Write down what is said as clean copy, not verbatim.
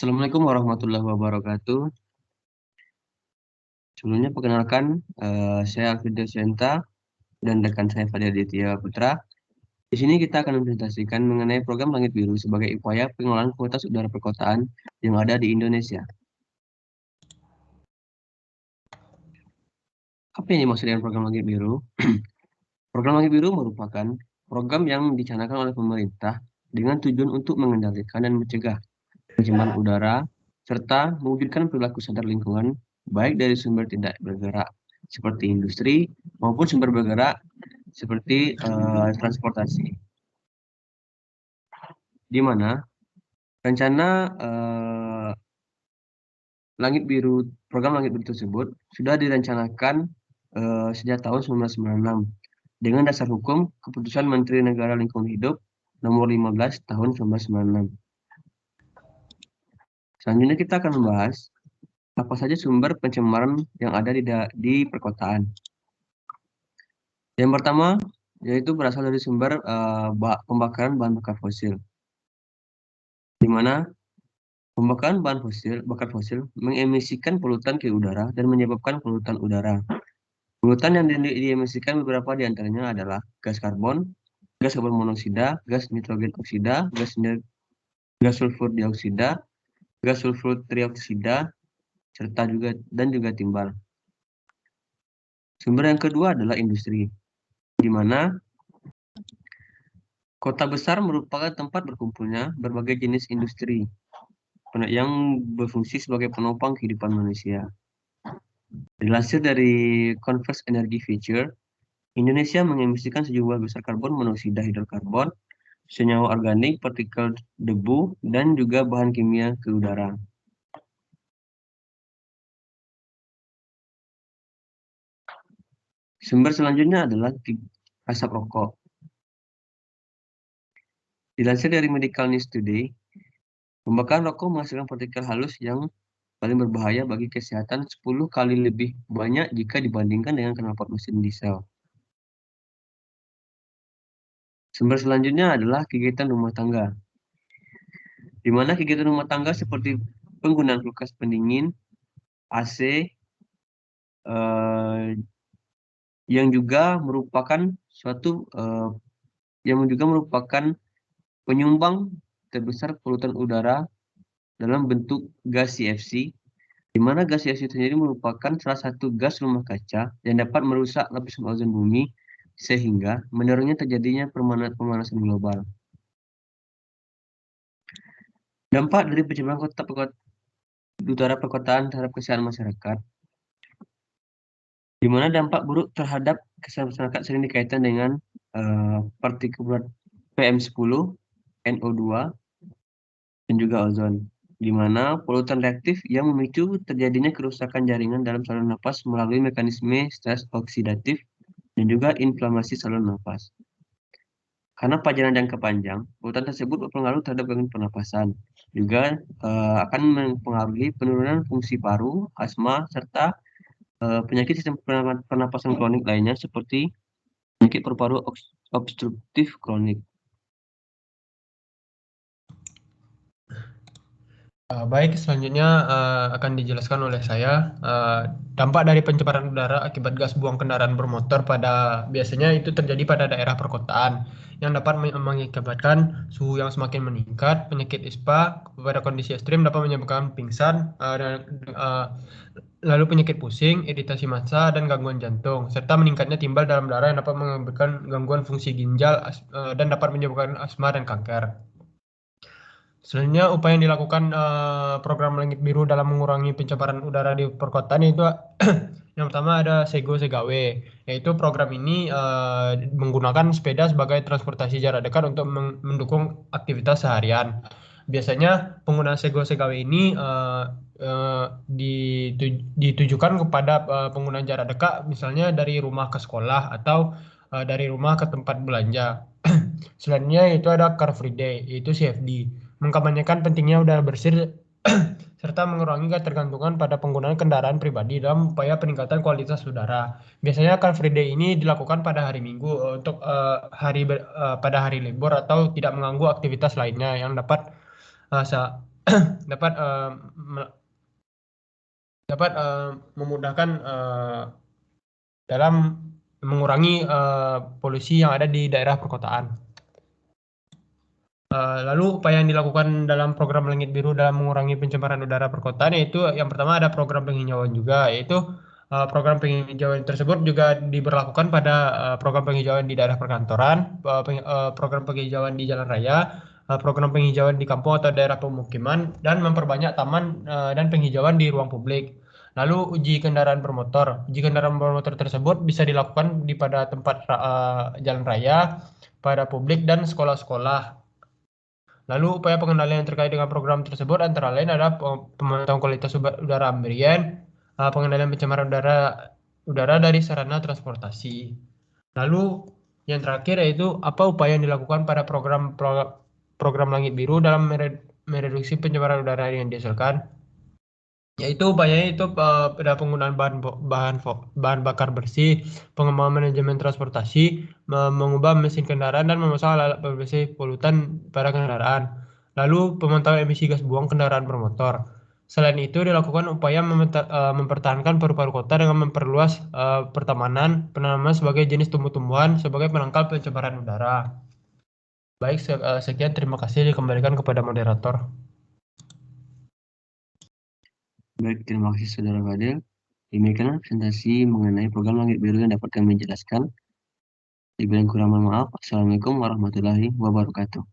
Assalamualaikum warahmatullahi wabarakatuh. Sebelumnya perkenalkan, saya Alfred Deswenta dan rekan saya Fadil Aditya Putra. Di sini kita akan mempresentasikan mengenai program Langit Biru sebagai upaya pengelolaan kualitas udara perkotaan yang ada di Indonesia. Apa yang dimaksud dengan program Langit Biru? Program Langit Biru merupakan program yang dicanangkan oleh pemerintah dengan tujuan untuk mengendalikan dan mencegah pencemaran udara serta mewujudkan perilaku sadar lingkungan baik dari sumber tidak bergerak seperti industri maupun sumber bergerak seperti transportasi, di mana rencana program Langit Biru tersebut sudah direncanakan sejak tahun 1996 dengan dasar hukum Keputusan Menteri Negara Lingkungan Hidup Nomor 15 Tahun 1996. Selanjutnya kita akan membahas apa saja sumber pencemaran yang ada di perkotaan. Yang pertama yaitu berasal dari sumber pembakaran bahan bakar fosil, di mana pembakaran bahan bakar fosil mengemisikan polutan ke udara dan menyebabkan polutan udara. Polutan yang diemisikan beberapa di antaranya adalah gas karbon monoksida, gas nitrogen oksida, gas sulfur dioksida, gas sulfur trioksida, serta juga timbal. Sumber yang kedua adalah industri, di mana kota besar merupakan tempat berkumpulnya berbagai jenis industri yang berfungsi sebagai penopang kehidupan manusia. Dilansir dari Converse Energy Future, Indonesia mengemisikan sejumlah besar karbon monoksida hidrokarbon, senyawa organik, partikel debu, dan juga bahan kimia ke udara. Sumber selanjutnya adalah asap rokok. Dilansir dari Medical News Today, pembakaran rokok menghasilkan partikel halus yang paling berbahaya bagi kesehatan 10 kali lebih banyak jika dibandingkan dengan knalpot mesin diesel. Sumber selanjutnya adalah kegiatan rumah tangga, di mana kegiatan rumah tangga seperti penggunaan kulkas pendingin, AC, yang juga merupakan penyumbang terbesar polutan udara dalam bentuk gas CFC, di mana gas CFC sendiri merupakan salah satu gas rumah kaca yang dapat merusak lapisan ozon bumi sehingga mendorongnya terjadinya pemanasan global. Dampak dari pencemaran udara perkotaan terhadap kesehatan masyarakat, di mana dampak buruk terhadap kesehatan masyarakat sering dikaitkan dengan partikulat PM10, NO2, dan juga ozon, di mana polutan reaktif yang memicu terjadinya kerusakan jaringan dalam saluran napas melalui mekanisme stres oksidatif dan juga inflamasi saluran napas. Karena pajanan jangka panjang, polutan tersebut berpengaruh terhadap gangguan pernapasan, juga akan mempengaruhi penurunan fungsi paru, asma, serta penyakit sistem pernapasan kronik lainnya seperti penyakit paru-paru obstruktif kronik. Baik, selanjutnya akan dijelaskan oleh saya dampak dari pencemaran udara akibat gas buang kendaraan bermotor biasanya itu terjadi pada daerah perkotaan yang dapat mengakibatkan suhu yang semakin meningkat, penyakit ispa, pada kondisi ekstrim dapat menyebabkan pingsan, lalu penyakit pusing, iritasi massa, dan gangguan jantung, serta meningkatnya timbal dalam darah yang dapat menyebabkan gangguan fungsi ginjal dan dapat menyebabkan asma dan kanker. Selanjutnya, upaya yang dilakukan program Langit Biru dalam mengurangi pencemaran udara di perkotaan itu yang pertama ada Sego Segawe, yaitu program ini menggunakan sepeda sebagai transportasi jarak dekat untuk mendukung aktivitas seharian. Biasanya penggunaan Sego Segawe ini ditujukan kepada pengguna jarak dekat, misalnya dari rumah ke sekolah atau dari rumah ke tempat belanja. Selanjutnya itu ada Car Free Day, yaitu CFD, mengkampanyekan pentingnya udara bersih serta mengurangi ketergantungan pada penggunaan kendaraan pribadi dalam upaya peningkatan kualitas udara. Biasanya Car Free Day ini dilakukan pada hari Minggu untuk pada hari libur atau tidak mengganggu aktivitas lainnya yang dapat dapat dapat memudahkan dalam mengurangi polusi yang ada di daerah perkotaan. Lalu upaya yang dilakukan dalam program Langit Biru dalam mengurangi pencemaran udara perkotaan yaitu yang pertama ada program penghijauan juga, yaitu program penghijauan tersebut juga diberlakukan pada program penghijauan di daerah perkantoran, program penghijauan di jalan raya, program penghijauan di kampung atau daerah pemukiman, dan memperbanyak taman dan penghijauan di ruang publik. Lalu uji kendaraan bermotor. Uji kendaraan bermotor tersebut bisa dilakukan di pada tempat jalan raya, pada publik dan sekolah-sekolah. Lalu upaya pengendalian yang terkait dengan program tersebut antara lain adalah pemantauan kualitas udara ambien, pengendalian pencemaran udara dari sarana transportasi. Lalu yang terakhir yaitu apa upaya yang dilakukan pada program Langit Biru dalam mereduksi pencemaran udara yang dihasilkan. Yaitu upayanya itu pada penggunaan bahan bakar bersih, pengembangan manajemen transportasi, mengubah mesin kendaraan dan memasang alat pembersih polutan pada kendaraan. Lalu pemantauan emisi gas buang kendaraan bermotor. Selain itu dilakukan upaya mempertahankan paru-paru kota dengan memperluas pertamanan, penanaman sebagai jenis tumbuh-tumbuhan sebagai penangkal pencemaran udara. Baik, sekian terima kasih dikembalikan kepada moderator. Baik, terima kasih Saudara Fadil. Demikianlah presentasi mengenai program Langit Biru yang dapat kami jelaskan. Dibilang kurang mohon maaf. Assalamualaikum warahmatullahi wabarakatuh.